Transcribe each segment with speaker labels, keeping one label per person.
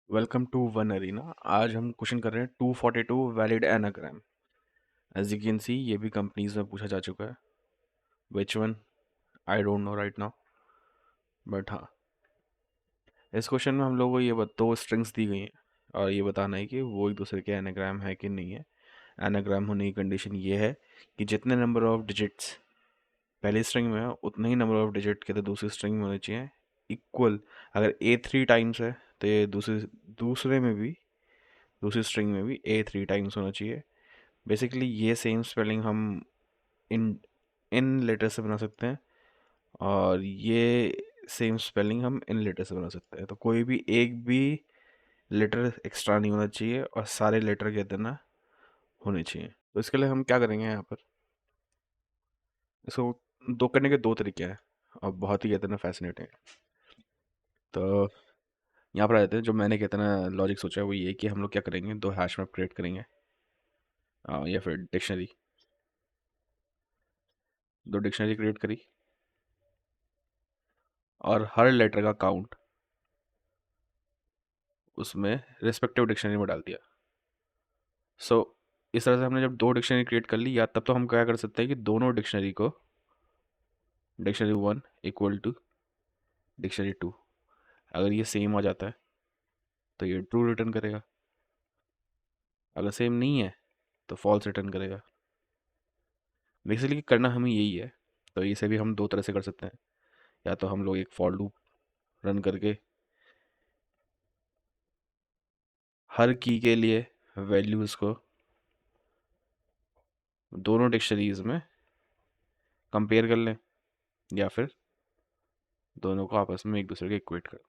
Speaker 1: Welcome to one arena. आज हम question कर रहे हैं 242 valid anagram. As you can see ये भी कंपनीज में पूछा जा चुका है। Which one I don't know right now, but हाँ, इस क्वेश्चन में हम लोग को दो स्ट्रिंग्स दी गई हैं और ये बताना है कि वो एक दूसरे के एनाग्राम है कि नहीं है। एनाग्राम होने की कंडीशन ये है कि जितने नंबर ऑफ डिजिट्स पहली स्ट्रिंग में है उतने ही नंबर ऑफ डिजिट के तो दूसरी स्ट्रिंग में होने चाहिए इक्वल। अगर ए 3 टाइम्स है तो ये दूसरे में भी दूसरी स्ट्रिंग में भी ए 3 टाइम्स होना चाहिए। बेसिकली ये सेम स्पेलिंग हम इन इन लेटर से बना सकते हैं और ये सेम स्पेलिंग हम इन लेटर से बना सकते हैं। तो कोई भी एक भी लेटर एक्स्ट्रा नहीं होना चाहिए और सारे लेटर के इतना होने चाहिए। तो इसके लिए हम क्या करेंगे यहाँ पर, इसको दो करने के दो तरीके हैं और बहुत ही इतना फैसिनेटिंग है। तो यहाँ पर आ जाते हैं। जो मैंने कितना लॉजिक सोचा है वो ये कि हम लोग क्या करेंगे, दो हैश मैप क्रिएट करेंगे या फिर डिक्शनरी। दो डिक्शनरी क्रिएट करी और हर लेटर का काउंट उसमें रिस्पेक्टिव डिक्शनरी में डाल दिया। सो इस तरह से हमने जब दो डिक्शनरी क्रिएट कर ली, या तब तो हम क्या कर सकते हैं कि दोनों डिक्शनरी को dictionary one equal to dictionary two, अगर ये सेम आ जाता है तो ये ट्रू रिटर्न करेगा, अगर सेम नहीं है तो फॉल्स रिटर्न करेगा। बेसिकली करना हमें यही है। तो इसे भी हम दो तरह से कर सकते हैं। या तो हम लोग एक फॉर लूप रन करके हर की के लिए वैल्यूज़ को दोनों डिक्शनरीज में कंपेयर कर लें, या फिर दोनों को आपस में एक दूसरे के इक्वेट कर।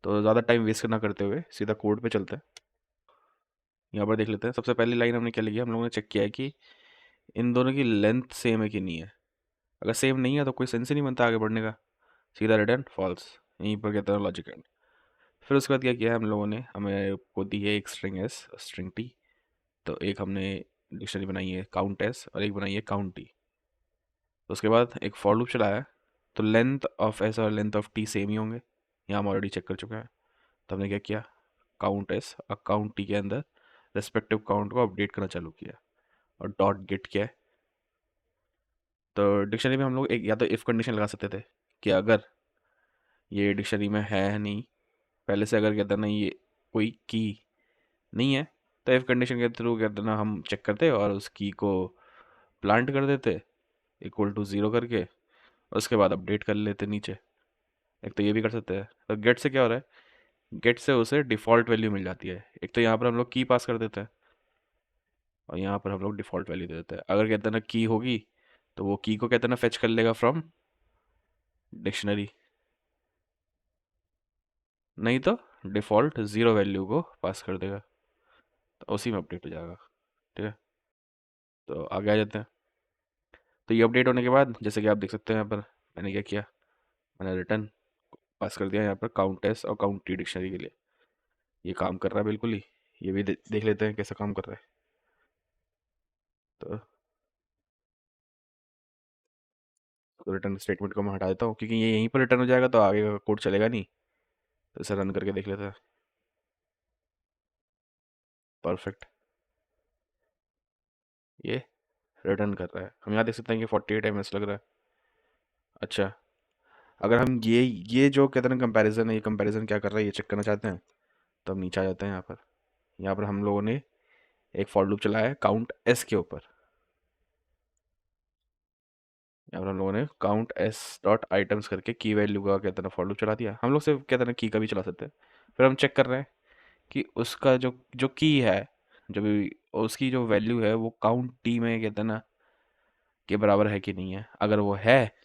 Speaker 1: तो ज़्यादा टाइम वेस्ट ना करते हुए सीधा कोड पे चलते हैं। यहाँ पर देख लेते हैं। सबसे पहली लाइन हमने क्या लिखी है, हम लोगों ने चेक किया है कि इन दोनों की लेंथ सेम है कि नहीं है। अगर सेम नहीं है तो कोई सेंस ही नहीं बनता आगे बढ़ने का, सीधा रिटर्न फॉल्स। यहीं पर कहते हैं लॉजिक एंड। फिर उसके बाद क्या किया है हम लोगों ने, हमें को दी है एक स्ट्रिंग एस स्ट्रिंग टी। तो एक हमने डिक्शनरी बनाई है काउंट एस और एक बनाई है काउंट टी। तो उसके बाद एक फॉर लूप चलाया है। तो लेंथ ऑफ एस और लेंथ ऑफ टी सेम ही होंगे, यहाँ हम ऑलरेडी चेक कर चुके हैं। तो हमने क्या किया, काउंट एस और काउंट टी के अंदर रेस्पेक्टिव काउंट को अपडेट करना चालू किया और डॉट गेट किया है। तो डिक्शनरी में हम लोग एक या तो इफ़ कंडीशन लगा सकते थे कि अगर ये डिक्शनरी में है नहीं पहले से, अगर कहते ना ये कोई की नहीं है, तो इफ़ कंडीशन के थ्रू कहते ना हम चेक करते और उस की को प्लांट कर देते इक्वल टू ज़ीरो करके, और उसके बाद अपडेट कर लेते नीचे। एक तो ये भी कर सकते हैं। तो गेट से क्या हो रहा है, गेट से उसे डिफ़ॉल्ट वैल्यू मिल जाती है। एक तो यहाँ पर हम लोग की पास कर देते हैं और यहाँ पर हम लोग डिफ़ॉल्ट वैल्यू दे देते हैं। अगर कहते हैं ना की होगी तो वो की को कहते हैं ना फेच कर लेगा फ्रॉम डिक्शनरी, नहीं तो डिफ़ॉल्ट ज़ीरो वैल्यू को पास कर देगा, तो उसी में अपडेट हो जाएगा। ठीक है, तो आगे आ जाते हैं। तो ये अपडेट होने के बाद जैसे कि आप देख सकते हैं यहाँ पर मैंने क्या किया, मैंने रिटर्न पास कर दिया यहाँ पर काउंट एस और काउंट टी डिक्शनरी के लिए। ये काम कर रहा है बिल्कुल ही। ये भी देख लेते हैं कैसे काम कर रहा है। तो रिटर्न स्टेटमेंट को मैं हटा देता हूँ क्योंकि ये यहीं पर रिटर्न हो जाएगा तो आगे का कोड चलेगा नहीं। तो इसे रन करके देख लेते हैं। परफेक्ट, ये रिटर्न कर रहा है। हम यहाँ देख सकते हैं कि 48 ms लग रहा है। अच्छा, अगर हम ये जो कहते हैं ना कंपैरिजन है, ये कंपैरिजन क्या कर रहा है ये चेक करना चाहते हैं, तो हम नीचे आ जाते हैं। यहाँ पर हम लोगों ने एक फॉर लूप चलाया है काउंट एस के ऊपर। यहाँ पर हम लोगों ने काउंट एस डॉट आइटम्स करके की वैल्यू का कहते हैं फॉर लूप चला दिया। हम लोग सिर्फ कहते हैं की का भी चला सकते हैं। फिर हम चेक कर रहे हैं कि उसका जो जो की है, जो भी उसकी जो वैल्यू है वो काउंट टी में कहते हैं ना के बराबर है कि नहीं है। अगर वो है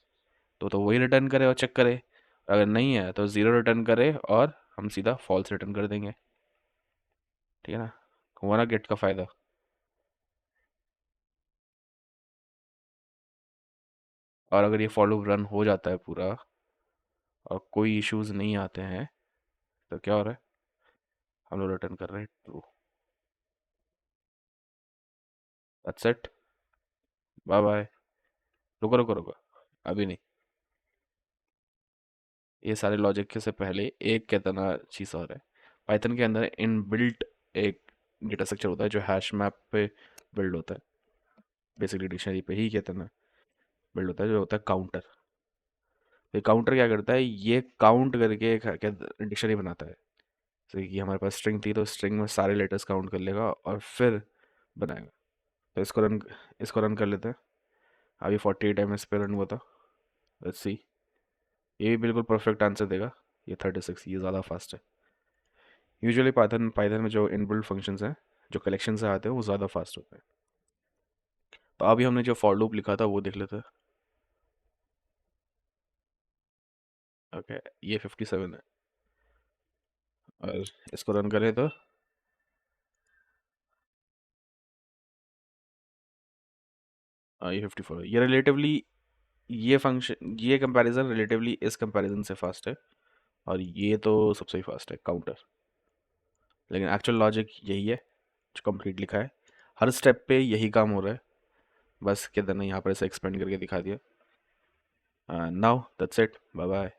Speaker 1: तो वही रिटर्न करे और चेक करे, अगर नहीं है तो ज़ीरो रिटर्न करे और हम सीधा फॉल्स रिटर्न कर देंगे। ठीक है ना, हुआ ना गेट का फ़ायदा। और अगर ये फॉर लूप रन हो जाता है पूरा और कोई इश्यूज नहीं आते हैं तो क्या हो रहा है, हम लोग रिटर्न कर रहे हैं true. That's it, bye bye. रुको रुको रुको, अभी नहीं। ये सारे लॉजिक के से पहले एक कहता ना चीज़ और है। पाइथन के अंदर इनबिल्ट एक डेटा स्ट्रक्चर होता है जो हैश मैप पे बिल्ड होता है, बेसिकली डिक्शनरी पे ही कहते हैं ना, बिल्ड होता है, जो होता है काउंटर। तो काउंटर क्या करता है, ये काउंट करके एक क्या डिक्शनरी बनाता है। जैसे कि हमारे पास स्ट्रिंग थी तो स्ट्रिंग में सारे लेटर्स काउंट कर लेगा और फिर बनाएगा। तो इसको रन कर लेते हैं। अभी 48 ms पे रन हुआ था। लेट्स सी, ये भी बिल्कुल परफेक्ट आंसर देगा। ये 36, ये ज़्यादा फास्ट है। यूजुअली पाइथन पाइथन में जो इनबिल्ट फंक्शंस हैं, जो कलेक्शन से आते हैं, वो ज़्यादा फास्ट होते हैं। तो अभी हमने जो फॉर लूप लिखा था वो देख लेते हैं। ओके, ये 57 है। और इसको रन करें तो ये 54 है। ये रिलेटिवली, ये फंक्शन, ये कंपैरिजन रिलेटिवली इस कंपैरिजन से फास्ट है। और ये तो सबसे ही फास्ट है, काउंटर। लेकिन एक्चुअल लॉजिक यही है जो कंप्लीट लिखा है। हर स्टेप पे यही काम हो रहा है। बस कहते ना, यहाँ पर इसे एक्सपेंड करके दिखा दिया। Now that's it, bye bye.